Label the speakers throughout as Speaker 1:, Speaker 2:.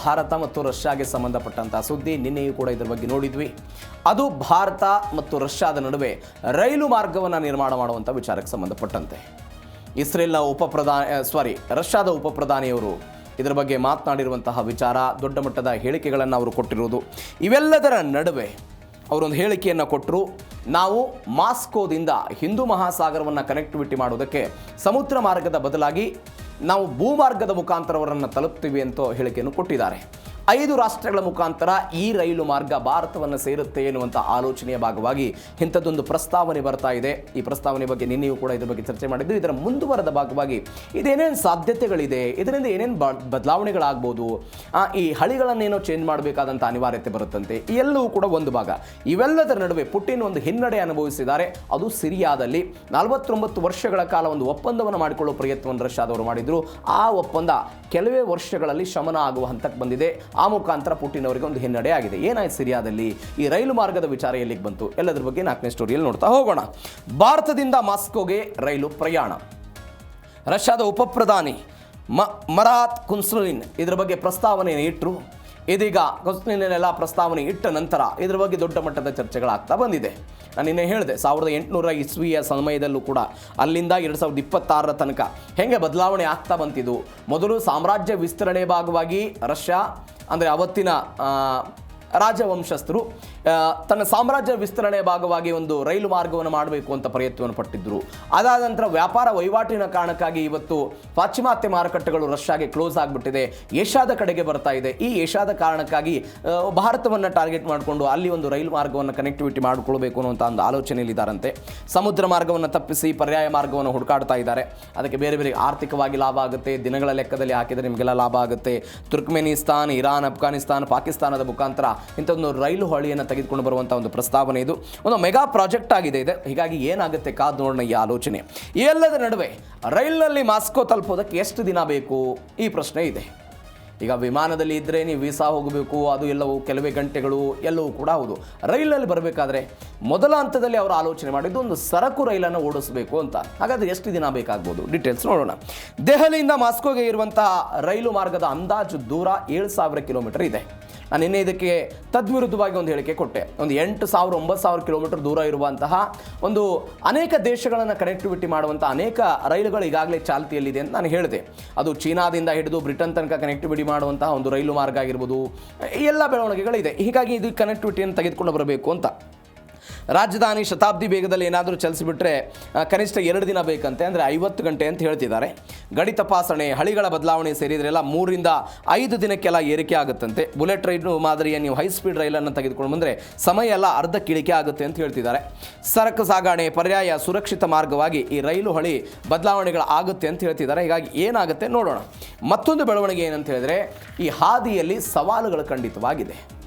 Speaker 1: ಭಾರತ ಮತ್ತು ರಷ್ಯಾಗೆ ಸಂಬಂಧಪಟ್ಟಂಥ ಸುದ್ದಿ ನಿನ್ನೆಯೂ ಕೂಡ ಇದರ ಬಗ್ಗೆ ನೋಡಿದ್ವಿ. ಅದು ಭಾರತ ಮತ್ತು ರಷ್ಯಾದ ನಡುವೆ ರೈಲು ಮಾರ್ಗವನ್ನು ನಿರ್ಮಾಣ ಮಾಡುವಂಥ ವಿಚಾರಕ್ಕೆ ಸಂಬಂಧಪಟ್ಟಂತೆ ಇಸ್ರೇಲ್ನ ರಷ್ಯಾದ ಉಪಪ್ರಧಾನಿಯವರು ಇದರ ಬಗ್ಗೆ ಮಾತನಾಡಿರುವಂತಹ ವಿಚಾರ, ದೊಡ್ಡ ಮಟ್ಟದ ಹೇಳಿಕೆಗಳನ್ನು ಅವರು ಕೊಟ್ಟಿರುವುದು. ಇವೆಲ್ಲದರ ನಡುವೆ ಅವರೊಂದು ಹೇಳಿಕೆಯನ್ನು ಕೊಟ್ಟರು. ನಾವು ಮಾಸ್ಕೋದಿಂದ ಹಿಂದೂ ಮಹಾಸಾಗರವನ್ನು ಕನೆಕ್ಟಿವಿಟಿ ಮಾಡೋದಕ್ಕೆ ಸಮುದ್ರ ಮಾರ್ಗದ ಬದಲಾಗಿ ನಾವು ಭೂಮಾರ್ಗದ ಮುಖಾಂತರ ಅವರನ್ನು ತಲುಪ್ತೀವಿ ಅಂತ ಹೇಳಿಕೆಯನ್ನು ಕೊಟ್ಟಿದ್ದಾರೆ. 5 ರಾಷ್ಟ್ರಗಳ ಮುಖಾಂತರ ಈ ರೈಲು ಮಾರ್ಗ ಭಾರತವನ್ನು ಸೇರುತ್ತೆ ಎನ್ನುವಂಥ ಆಲೋಚನೆಯ ಭಾಗವಾಗಿ ಇಂಥದ್ದೊಂದು ಪ್ರಸ್ತಾವನೆ ಬರ್ತಾ ಇದೆ. ಈ ಪ್ರಸ್ತಾವನೆ ಬಗ್ಗೆ ನಿನ್ನೆಯೂ ಕೂಡ ಇದರ ಬಗ್ಗೆ ಚರ್ಚೆ ಮಾಡಿದ್ದು. ಇದರ ಮುಂದುವರೆದ ಭಾಗವಾಗಿ ಇದೇನೇನು ಸಾಧ್ಯತೆಗಳಿದೆ, ಇದರಿಂದ ಏನೇನು ಬದಲಾವಣೆಗಳಾಗ್ಬೋದು, ಈ ಹಳಿಗಳನ್ನೇನೋ ಚೇಂಜ್ ಮಾಡಬೇಕಾದಂಥ ಅನಿವಾರ್ಯತೆ ಬರುತ್ತಂತೆ, ಎಲ್ಲವೂ ಕೂಡ ಒಂದು ಭಾಗ. ಇವೆಲ್ಲದರ ನಡುವೆ ಪುಟಿನ್ ಒಂದು ಹಿನ್ನಡೆ ಅನುಭವಿಸಿದ್ದಾರೆ. ಅದು ಸಿರಿಯಾದಲ್ಲಿ 49 ವರ್ಷಗಳ ಕಾಲ ಒಂದು ಒಪ್ಪಂದವನ್ನು ಮಾಡಿಕೊಳ್ಳುವ ಪ್ರಯತ್ನವನ್ನು ರಷ್ಯಾದವರು ಮಾಡಿದ್ರು. ಆ ಒಪ್ಪಂದ ಕೆಲವೇ ವರ್ಷಗಳಲ್ಲಿ ಶಮನ ಆಗುವ ಹಂತಕ್ಕೆ ಬಂದಿದೆ. ಆ ಮುಖಾಂತರ ಪುಟಿನ್ ಅವರಿಗೆ ಒಂದು ಹಿನ್ನಡೆ ಆಗಿದೆ. ಏನಾಯ್ತು ಸಿರಿಯಾದಲ್ಲಿ, ಈ ರೈಲು ಮಾರ್ಗದ ವಿಚಾರ ಎಲ್ಲಿಗೆ ಬಂತು, ಎಲ್ಲದರ ಬಗ್ಗೆ 4ನೇ ಸ್ಟೋರಿಯಲ್ಲಿ ನೋಡ್ತಾ ಹೋಗೋಣ. ಭಾರತದಿಂದ ಮಾಸ್ಕೋಗೆ ರೈಲು ಪ್ರಯಾಣ. ರಷ್ಯಾದ ಉಪಪ್ರಧಾನಿ ಮರಾತ್ ಕುನ್ಸುಲಿನ್ ಇದರ ಬಗ್ಗೆ ಪ್ರಸ್ತಾವನೆಯನ್ನು ಇಟ್ಟರು. ಇದೀಗ ಕುನ್ಸುಲಿನ್ನೆಲ್ಲ ಪ್ರಸ್ತಾವನೆ ಇಟ್ಟ ನಂತರ ಇದರ ಬಗ್ಗೆ ದೊಡ್ಡ ಮಟ್ಟದ ಚರ್ಚೆಗಳಾಗ್ತಾ ಬಂದಿದೆ. ನಾನು ನಿನ್ನೆ ಹೇಳಿದೆ, 1800 ಇಸ್ವಿಯ ಸಮಯದಲ್ಲೂ ಕೂಡ ಅಲ್ಲಿಂದ 2026 ತನಕ ಹೆಂಗೆ ಬದಲಾವಣೆ ಆಗ್ತಾ ಬಂತಿದ್ದು. ಮೊದಲು ಸಾಮ್ರಾಜ್ಯ ವಿಸ್ತರಣೆ ಭಾಗವಾಗಿ ರಷ್ಯಾ ಅಂದರೆ ಅವತ್ತಿನ ರಾಜವಂಶಸ್ಥರು ತನ್ನ ಸಾಮ್ರಾಜ್ಯ ವಿಸ್ತರಣೆಯ ಭಾಗವಾಗಿ ಒಂದು ರೈಲು ಮಾರ್ಗವನ್ನು ಮಾಡಬೇಕು ಅಂತ ಪ್ರಯತ್ನವನ್ನು ಪಟ್ಟಿದ್ದರು. ಅದಾದ ನಂತರ ವ್ಯಾಪಾರ ವಹಿವಾಟಿನ ಕಾರಣಕ್ಕಾಗಿ ಇವತ್ತು ಪಾಶ್ಚಿಮಾತ್ಯ ಮಾರುಕಟ್ಟೆಗಳು ರಷ್ಯಾಗೆ ಕ್ಲೋಸ್ ಆಗಿಬಿಟ್ಟಿದೆ, ಏಷ್ಯಾದ ಕಡೆಗೆ ಬರ್ತಾ ಇದೆ. ಈ ಏಷ್ಯಾದ ಕಾರಣಕ್ಕಾಗಿ ಭಾರತವನ್ನು ಟಾರ್ಗೆಟ್ ಮಾಡಿಕೊಂಡು ಅಲ್ಲಿ ಒಂದು ರೈಲು ಮಾರ್ಗವನ್ನು ಕನೆಕ್ಟಿವಿಟಿ ಮಾಡಿಕೊಳ್ಬೇಕು ಅನ್ನುವಂಥ ಒಂದು ಆಲೋಚನೆಯಲ್ಲಿದ್ದಾರಂತೆ. ಸಮುದ್ರ ಮಾರ್ಗವನ್ನು ತಪ್ಪಿಸಿ ಪರ್ಯಾಯ ಮಾರ್ಗವನ್ನು ಹುಡುಕಾಡ್ತಾ ಇದ್ದಾರೆ. ಅದಕ್ಕೆ ಬೇರೆ ಬೇರೆ ಆರ್ಥಿಕವಾಗಿ ಲಾಭ ಆಗುತ್ತೆ, ದಿನಗಳ ಲೆಕ್ಕದಲ್ಲಿ ಹಾಕಿದರೆ ನಿಮಗೆಲ್ಲ ಲಾಭ ಆಗುತ್ತೆ. ತುರ್ಕ್ಮೆನಿಸ್ತಾನ್, ಇರಾನ್, ಅಫ್ಘಾನಿಸ್ತಾನ್, ಪಾಕಿಸ್ತಾನದ ಮುಖಾಂತರ ಇಂಥ ಒಂದು ರೈಲು ಹಳಿಯನ್ನು ತೆಗೆದುಕೊಂಡು ಬರುವಂಥ ಒಂದು ಪ್ರಸ್ತಾವನೆ. ಇದು ಒಂದು ಮೆಗಾ ಪ್ರಾಜೆಕ್ಟ್ ಆಗಿದೆ ಇದೆ. ಹೀಗಾಗಿ ಏನಾಗುತ್ತೆ ಕಾದು ನೋಡೋಣ ಈ ಆಲೋಚನೆ. ಈ ಎಲ್ಲದ ನಡುವೆ ರೈಲಿನಲ್ಲಿ ಮಾಸ್ಕೋ ತಲುಪೋದಕ್ಕೆ ಎಷ್ಟು ದಿನ ಬೇಕು, ಈ ಪ್ರಶ್ನೆ ಇದೆ. ಈಗ ವಿಮಾನದಲ್ಲಿ ಇದ್ದರೆ ನೀವು ವೀಸಾ ಹೋಗಬೇಕು, ಅದು ಎಲ್ಲವೂ ಕೆಲವೇ ಗಂಟೆಗಳು, ಎಲ್ಲವೂ ಕೂಡ ಹೌದು. ರೈಲಲ್ಲಿ ಬರಬೇಕಾದ್ರೆ ಮೊದಲ ಹಂತದಲ್ಲಿ ಅವರು ಆಲೋಚನೆ ಮಾಡಿದ್ದು ಒಂದು ಸರಕು ರೈಲನ್ನು ಓಡಿಸಬೇಕು ಅಂತ. ಹಾಗಾದರೆ ಎಷ್ಟು ದಿನ ಬೇಕಾಗ್ಬೋದು, ಡೀಟೇಲ್ಸ್ ನೋಡೋಣ. ದೆಹಲಿಯಿಂದ ಮಾಸ್ಕೋಗೆ ಇರುವಂತಹ ರೈಲು ಮಾರ್ಗದ ಅಂದಾಜು ದೂರ 7000 ಕಿಲೋಮೀಟರ್ ಇದೆ. ನಾನು ನಿನ್ನೆ ಇದಕ್ಕೆ ತದ್ವಿರುದ್ಧವಾಗಿ ಒಂದು ಹೇಳಿಕೆ ಕೊಟ್ಟೆ. ಒಂದು 8000-9000 ಕಿಲೋಮೀಟರ್ ದೂರ ಇರುವಂತಹ ಒಂದು ಅನೇಕ ದೇಶಗಳನ್ನು ಕನೆಕ್ಟಿವಿಟಿ ಮಾಡುವಂಥ ಅನೇಕ ರೈಲುಗಳು ಈಗಾಗಲೇ ಚಾಲ್ತಿಯಲ್ಲಿದೆ ಅಂತ ನಾನು ಹೇಳಿದೆ. ಅದು ಚೀನಾದಿಂದ ಹಿಡಿದು ಬ್ರಿಟನ್ ತನಕ ಕನೆಕ್ಟಿವಿಟಿ ಮಾಡುವಂತಹ ಒಂದು ರೈಲು ಮಾರ್ಗ ಆಗಿರ್ಬೋದು, ಎಲ್ಲ ಬೆಳವಣಿಗೆಗಳಿದೆ. ಹೀಗಾಗಿ ಇದು ಕನೆಕ್ಟಿವಿಟಿಯನ್ನು ತೆಗೆದುಕೊಂಡು ಬರಬೇಕು ಅಂತ. ರಾಜಧಾನಿ ಶತಾಬ್ದಿ ಬೇಗದಲ್ಲಿ ಏನಾದರೂ ಚಲಿಸಿಬಿಟ್ರೆ ಕನಿಷ್ಠ 2 ದಿನ ಬೇಕಂತೆ, ಅಂದರೆ 50 ಗಂಟೆ ಅಂತ ಹೇಳ್ತಿದ್ದಾರೆ. ಗಡಿ ತಪಾಸಣೆ, ಹಳಿಗಳ ಬದಲಾವಣೆ ಸೇರಿದ್ರೆಲ್ಲ 3 ರಿಂದ 5 ದಿನಕ್ಕೆಲ್ಲ ಏರಿಕೆ ಆಗುತ್ತಂತೆ. ಬುಲೆಟ್ ರೈಲು ಮಾದರಿಯ ನೀವು ಹೈ ಸ್ಪೀಡ್ ರೈಲನ್ನು ತೆಗೆದುಕೊಂಡು ಬಂದರೆ ಸಮಯ ಎಲ್ಲ ಅರ್ಧಕ್ಕೆ ಇಳಿಕೆ ಆಗುತ್ತೆ ಅಂತ ಹೇಳ್ತಿದ್ದಾರೆ. ಸರಕು ಸಾಗಣೆ ಪರ್ಯಾಯ ಸುರಕ್ಷಿತ ಮಾರ್ಗವಾಗಿ ಈ ರೈಲು ಹಳಿ ಬದಲಾವಣೆಗಳು ಆಗುತ್ತೆ ಅಂತ ಹೇಳ್ತಿದ್ದಾರೆ. ಹೀಗಾಗಿ ಏನಾಗುತ್ತೆ ನೋಡೋಣ. ಮತ್ತೊಂದು ಬೆಳವಣಿಗೆ ಏನಂತ ಹೇಳಿದ್ರೆ, ಈ ಹಾದಿಯಲ್ಲಿ ಸವಾಲುಗಳು ಖಂಡಿತವಾಗಿದೆ,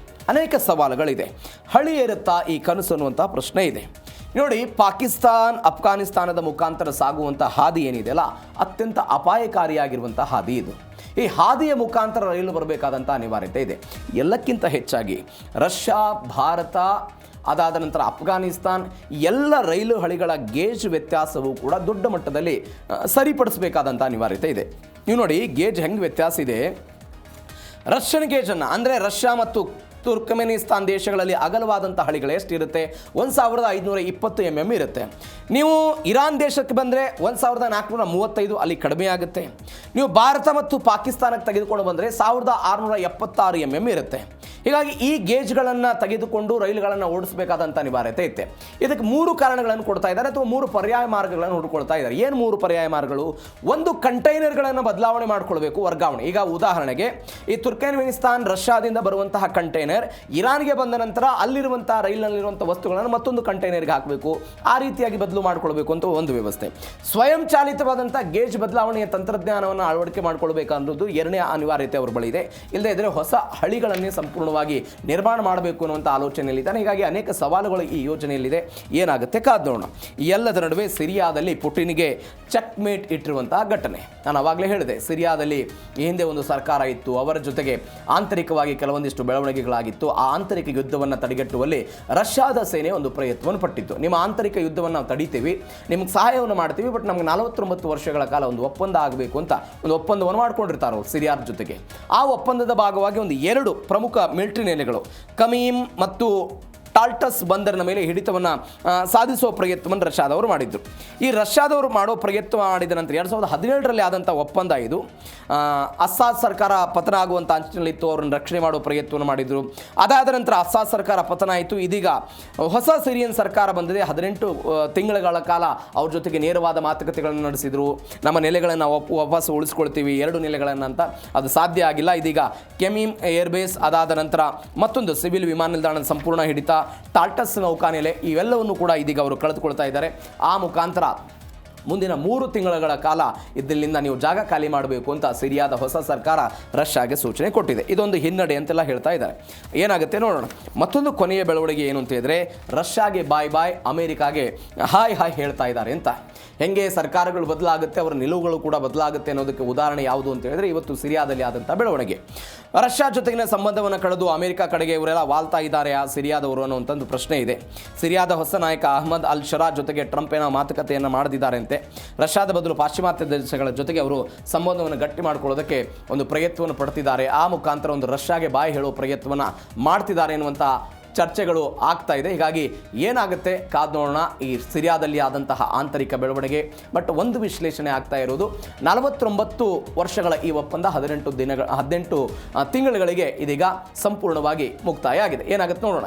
Speaker 1: ಅನೇಕ ಸವಾಲುಗಳಿದೆ. ಹಳಿ ಏರುತ್ತಾ ಈ ಕನಸು ಅನ್ನುವಂಥ ಪ್ರಶ್ನೆ ಇದೆ. ನೋಡಿ, ಪಾಕಿಸ್ತಾನ್ ಅಫ್ಘಾನಿಸ್ತಾನದ ಮುಖಾಂತರ ಸಾಗುವಂಥ ಹಾದಿ ಏನಿದೆಯಲ್ಲ, ಅತ್ಯಂತ ಅಪಾಯಕಾರಿಯಾಗಿರುವಂಥ ಹಾದಿ ಇದು. ಈ ಹಾದಿಯ ಮುಖಾಂತರ ರೈಲು ಬರಬೇಕಾದಂಥ ಅನಿವಾರ್ಯತೆ ಇದೆ. ಎಲ್ಲಕ್ಕಿಂತ ಹೆಚ್ಚಾಗಿ ರಷ್ಯಾ, ಭಾರತ, ಅದಾದ ನಂತರ ಅಫ್ಘಾನಿಸ್ತಾನ್ ಎಲ್ಲ ರೈಲು ಹಳಿಗಳ ಗೇಜ್ ವ್ಯತ್ಯಾಸವೂ ಕೂಡ ದೊಡ್ಡ ಮಟ್ಟದಲ್ಲಿ ಸರಿಪಡಿಸಬೇಕಾದಂಥ ಅನಿವಾರ್ಯತೆ ಇದೆ. ನೀವು ನೋಡಿ, ಗೇಜ್ ಹೆಂಗೆ ವ್ಯತ್ಯಾಸ ಇದೆ. ರಷ್ಯನ್ ಗೇಜನ್ನು ಅಂದರೆ ರಷ್ಯಾ ಮತ್ತು ತುರ್ಕ್ಮೆನಿಸ್ತಾನ್ ದೇಶಗಳಲ್ಲಿ ಅಗಲವಾದಂಥ ಹಳಿಗಳು ಎಷ್ಟಿರುತ್ತೆ, 1520 mm ಇರುತ್ತೆ. ನೀವು ಇರಾನ್ ದೇಶಕ್ಕೆ ಬಂದರೆ 1435, ಅಲ್ಲಿ ಕಡಿಮೆ ಆಗುತ್ತೆ. ನೀವು ಭಾರತ ಮತ್ತು ಪಾಕಿಸ್ತಾನಕ್ಕೆ ತೆಗೆದುಕೊಂಡು ಬಂದರೆ 1676 mm ಇರುತ್ತೆ. ಹೀಗಾಗಿ ಈ ಗೇಜ್ಗಳನ್ನು ತೆಗೆದುಕೊಂಡು ರೈಲುಗಳನ್ನು ಓಡಿಸಬೇಕಾದಂಥ ಅನಿವಾರ್ಯತೆ ಇತ್ತೆ. ಇದಕ್ಕೆ 3 ಕಾರಣಗಳನ್ನು ಕೊಡ್ತಾ ಇದ್ದಾರೆ, ಅಥವಾ 3 ಪರ್ಯಾಯ ಮಾರ್ಗಗಳನ್ನು ಹುಡುಕೊಳ್ತಾ ಇದ್ದಾರೆ. ಏನು 3 ಪರ್ಯಾಯ ಮಾರ್ಗಗಳು? ಒಂದು, ಕಂಟೈನರ್ಗಳನ್ನು ಬದಲಾವಣೆ ಮಾಡಿಕೊಳ್ಬೇಕು, ವರ್ಗಾವಣೆ. ಈಗ ಉದಾಹರಣೆಗೆ ಈ ತುರ್ಕ್ಮೆನಿಸ್ತಾನ್ ರಷ್ಯಾದಿಂದ ಬರುವಂತಹ ಕಂಟೈನರ್ ಇರಾನ್ಗೆ ಬಂದ ನಂತರ ಅಲ್ಲಿರುವಂತಹ ರೈಲಿನಲ್ಲಿರುವಂಥ ವಸ್ತುಗಳನ್ನು ಮತ್ತೊಂದು ಕಂಟೈನರ್ಗೆ ಹಾಕಬೇಕು, ಆ ರೀತಿಯಾಗಿ ಬದಲು ಮಾಡಿಕೊಳ್ಬೇಕು ಅಂತ ಒಂದು ವ್ಯವಸ್ಥೆ. ಸ್ವಯಂ ಚಾಲಿತವಾದಂಥ ಗೇಜ್ ಬದಲಾವಣೆಯ ತಂತ್ರಜ್ಞಾನವನ್ನು ಅಳವಡಿಕೆ ಮಾಡಿಕೊಳ್ಬೇಕನ್ನೋದು 2ನೇ ಅನಿವಾರ್ಯತೆ ಅವರ ಬಳಿ ಇದೆ. ಇಲ್ಲದೇ ಇದ್ದರೆ ಹೊಸ ಹಳಿಗಳನ್ನೇ ಸಂಪೂರ್ಣ ಸಂಪೂರ್ಣವಾಗಿ ನಿರ್ಮಾಣ ಮಾಡಬೇಕು ಅನ್ನುವಂಥ ಆಲೋಚನೆಯಲ್ಲಿದ್ದಾನೆ. ಹೀಗಾಗಿ ಅನೇಕ ಸವಾಲುಗಳು ಈ ಯೋಜನೆಯಲ್ಲಿದೆ. ಏನಾಗುತ್ತೆ ಕಾದು ನೋಡೋಣ. ಈ ಎಲ್ಲದ ನಡುವೆ ಸಿರಿಯಾದಲ್ಲಿ ಪುಟಿನ್ಗೆ ಚೆಕ್ ಮೇಟ್ ಇಟ್ಟಿರುವಂತಹ ಘಟನೆ. ನಾನು ಆವಾಗಲೇ ಹೇಳಿದೆ, ಸಿರಿಯಾದಲ್ಲಿ ಈ ಹಿಂದೆ ಒಂದು ಸರ್ಕಾರ ಇತ್ತು, ಅವರ ಜೊತೆಗೆ ಆಂತರಿಕವಾಗಿ ಕೆಲವೊಂದಿಷ್ಟು ಬೆಳವಣಿಗೆಗಳಾಗಿತ್ತು. ಆ ಆಂತರಿಕ ಯುದ್ಧವನ್ನು ತಡೆಗಟ್ಟುವಲ್ಲಿ ರಷ್ಯಾದ ಸೇನೆ ಒಂದು ಪ್ರಯತ್ನವನ್ನು ಪಟ್ಟಿತ್ತು. ನಿಮ್ಮ ಆಂತರಿಕ ಯುದ್ಧವನ್ನು ನಾವು ತಡಿತೀವಿ, ನಿಮಗೆ ಸಹಾಯವನ್ನು ಮಾಡ್ತೀವಿ, ಬಟ್ ನಮಗೆ 49 ವರ್ಷಗಳ ಕಾಲ ಒಂದು ಒಪ್ಪಂದ ಆಗಬೇಕು ಅಂತ ಒಂದು ಒಪ್ಪಂದವನ್ನು ಮಾಡ್ಕೊಂಡಿರ್ತಾರೆ ಅವರು ಸಿರಿಯಾದ ಜೊತೆಗೆ. ಆ ಒಪ್ಪಂದದ ಭಾಗವಾಗಿ ಒಂದು 2 ಪ್ರಮುಖ ಮಿಲಿಟರಿ ನೆಲೆಗಳು ಕಮೀಮ್ ಮತ್ತು ಟಾಲ್ಟಸ್ ಬಂದರಿನ ಮೇಲೆ ಹಿಡಿತವನ್ನು ಸಾಧಿಸುವ ಪ್ರಯತ್ನವನ್ನು ರಷ್ಯಾದವರು ಮಾಡಿದ್ರು. ಈ ರಷ್ಯಾದವರು ಮಾಡೋ ಪ್ರಯತ್ನ ಮಾಡಿದ ನಂತರ 2017ರಲ್ಲಿ ಆದಂಥ ಒಪ್ಪಂದ ಇದು. ಅಸ್ಸಾದ್ ಸರ್ಕಾರ ಪತನ ಆಗುವಂಥ ಅಂಚಿನಲ್ಲಿತ್ತು, ಅವರನ್ನು ರಕ್ಷಣೆ ಮಾಡುವ ಪ್ರಯತ್ನವನ್ನು ಮಾಡಿದರು. ಅದಾದ ನಂತರ ಅಸ್ಸಾದ್ ಸರ್ಕಾರ ಪತನ ಆಯಿತು. ಇದೀಗ ಹೊಸ ಸಿರಿಯನ್ ಸರ್ಕಾರ ಬಂದಿದೆ. 18 ತಿಂಗಳ ಕಾಲ ಅವ್ರ ಜೊತೆಗೆ ನೇರವಾದ ಮಾತುಕತೆಗಳನ್ನು ನಡೆಸಿದರು. ನಮ್ಮ ನೆಲೆಗಳನ್ನು ವಾಪಸ್ ಉಳಿಸ್ಕೊಳ್ತೀವಿ, 2 ನೆಲೆಗಳನ್ನು ಅಂತ. ಅದು ಸಾಧ್ಯ ಆಗಿಲ್ಲ. ಇದೀಗ ಕೆಮೀಮ್ ಏರ್ಬೇಸ್, ಅದಾದ ನಂತರ ಮತ್ತೊಂದು ಸಿವಿಲ್ ವಿಮಾನ ನಿಲ್ದಾಣದ ಸಂಪೂರ್ಣ ಹಿಡಿತ, ಟಾಲ್ಟಸ್ ನೌಕಾನೆಲೆ, ಇವೆಲ್ಲವನ್ನು ಕೂಡ ಇದೀಗ ಅವರು ಕಳೆದುಕೊಳ್ತಾ ಇದ್ದಾರೆ. ಆ ಮುಖಾಂತರ ಮುಂದಿನ 3 ತಿಂಗಳ ಕಾಲ ಇದರಿಂದ ನೀವು ಜಾಗ ಖಾಲಿ ಮಾಡಬೇಕು ಅಂತ ಸಿರಿಯಾದ ಹೊಸ ಸರ್ಕಾರ ರಷ್ಯಾಗೆ ಸೂಚನೆ ಕೊಟ್ಟಿದೆ. ಇದೊಂದು ಹಿನ್ನಡೆ ಅಂತೆಲ್ಲ ಹೇಳ್ತಾ ಇದ್ದಾರೆ. ಏನಾಗುತ್ತೆ ನೋಡೋಣ. ಮತ್ತೊಂದು ಕೊನೆಯ ಬೆಳವಣಿಗೆ ಏನು ಅಂತ ಹೇಳಿದ್ರೆ, ರಷ್ಯಾಗೆ ಬಾಯ್ ಬಾಯ್, ಅಮೆರಿಕಾಗೆ ಹಾಯ್ ಹಾಯ್ ಹೇಳ್ತಾ ಇದ್ದಾರೆ ಅಂತ. ಹೆಂಗೆ ಸರ್ಕಾರಗಳು ಬದಲಾಗುತ್ತೆ, ಅವರ ನಿಲುವುಗಳು ಕೂಡ ಬದಲಾಗುತ್ತೆ ಅನ್ನೋದಕ್ಕೆ ಉದಾಹರಣೆ ಯಾವುದು ಅಂತ ಹೇಳಿದ್ರೆ ಇವತ್ತು ಸಿರಿಯಾದಲ್ಲಿ ಆದಂಥ ಬೆಳವಣಿಗೆ. ರಷ್ಯಾ ಜೊತೆಗಿನ ಸಂಬಂಧವನ್ನು ಕಳೆದು ಅಮೆರಿಕ ಕಡೆಗೆ ಇವರೆಲ್ಲ ವಾಲ್ತಾ ಇದ್ದಾರೆ ಆ ಸಿರಿಯಾದವರು ಅನ್ನುವಂಥ ಒಂದು ಪ್ರಶ್ನೆ ಇದೆ. ಸಿರಿಯಾದ ಹೊಸ ನಾಯಕ ಅಹ್ಮದ್ ಅಲ್ ಶರಾ ಜೊತೆಗೆ ಟ್ರಂಪ್ ಏನೋ ಮಾತುಕತೆಯನ್ನು ಮಾಡದಿದ್ದಾರಂತೆ. ರಷ್ಯಾದ ಬದಲು ಪಾಶ್ಚಿಮಾತ್ಯ ದೇಶಗಳ ಜೊತೆಗೆ ಅವರು ಸಂಬಂಧವನ್ನು ಗಟ್ಟಿ ಮಾಡಿಕೊಳ್ಳೋದಕ್ಕೆ ಒಂದು ಪ್ರಯತ್ನವನ್ನು ಪಡ್ತಿದ್ದಾರೆ. ಆ ಮುಖಾಂತರ ಒಂದು ರಷ್ಯಾಗೆ ಬಾಯಿ ಹೇಳುವ ಪ್ರಯತ್ನವನ್ನು ಮಾಡ್ತಿದ್ದಾರೆ ಎನ್ನುವಂಥ ಚರ್ಚೆಗಳು ಆಗ್ತಾ ಇದೆ. ಹೀಗಾಗಿ ಏನಾಗುತ್ತೆ ಕಾದು ನೋಡೋಣ ಈ ಸಿರಿಯಾದಲ್ಲಿ ಆದಂತಹ ಆಂತರಿಕ ಬೆಳವಣಿಗೆ. ಬಟ್ ಒಂದು ವಿಶ್ಲೇಷಣೆ ಆಗ್ತಾ ಇರೋದು, 49 ವರ್ಷಗಳ ಈ ಒಪ್ಪಂದ 18 ತಿಂಗಳುಗಳಿಗೆ ಇದೀಗ ಸಂಪೂರ್ಣವಾಗಿ ಮುಕ್ತಾಯ ಆಗಿದೆ. ಏನಾಗುತ್ತೆ ನೋಡೋಣ.